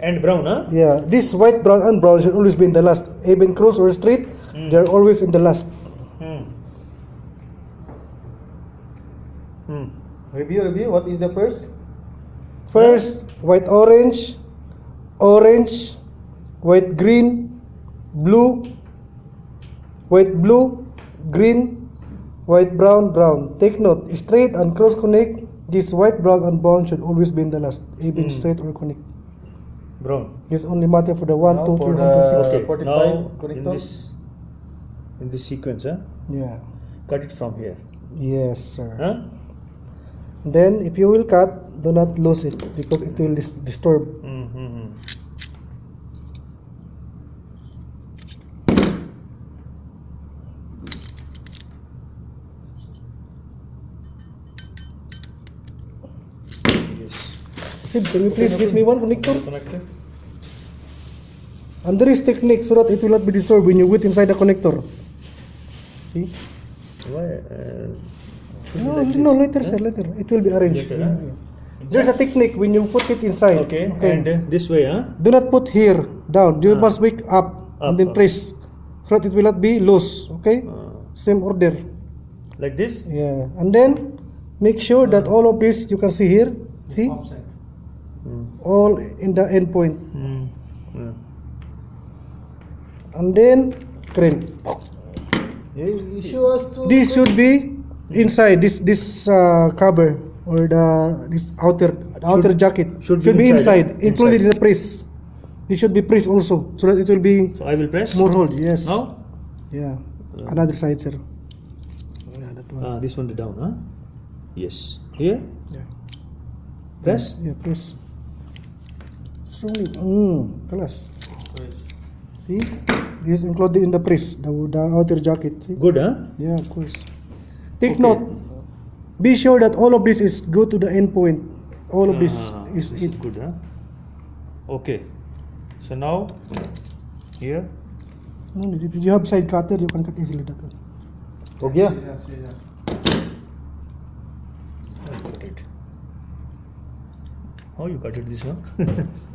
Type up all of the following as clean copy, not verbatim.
And brown, huh? Yeah, this white, brown, and brown should always be in the last. Even cross or straight, they're always in the last. Review. What is the first? First, white, orange, orange, white, green, blue, white, blue, green, white, brown, brown. Take note, straight and cross connect. This white, brown, and brown should always be in the last. Even straight or connect. Brown. This only matter for the 1, Now 2, for 3, the 4, 5, 6. 45 Now connector. in this sequence, huh? Yeah. Cut it from here. Yes, sir. Huh? Then, if you will cut, do not lose it because it will disturb. Sid, can you please give me one connector? Connector. And there is technique so that it will not be disturbed when you put inside the connector. See? Why? No, later, sir, later. It will be arranged. Later, huh? There's a technique when you put it inside. Okay. And this way, huh? Do not put here down. You must wake up and then press, so that it will not be loose. Okay? Same order. Like this? Yeah. And then make sure that all of this you can see here. See? All in the end point. And then crimp. This should be inside this cover or this outer jacket should be inside, included in the press. It should be pressed also, so that it will be. So I will press. More hold. Yes. Now? Yeah. Another side, sir. Yeah, that one. This one down, huh? Yes. Here. Yeah. Press. Yeah, press. Strongly. Class. See, this is included in the press, the outer jacket. See? Good, huh? Yeah, of course. Take note. Be sure that all of this is go to the end point. All of this is it. Good, huh? Okay. So now, here. No, if you have side cutter, you can cut easily that one. Okay. How you cut it this one?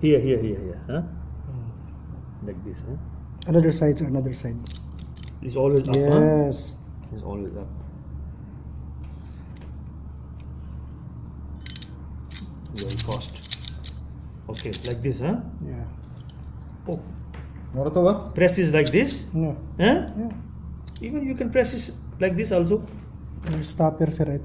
Here, huh? Like this, huh? Another side, sir, another side. It's always up, huh? Yes. It's always up. Very fast. Okay, like this, huh? Yeah. Oh, Naruto press is like this, No. huh? Yeah. Even you can press it like this also. Stopper, sir, I think.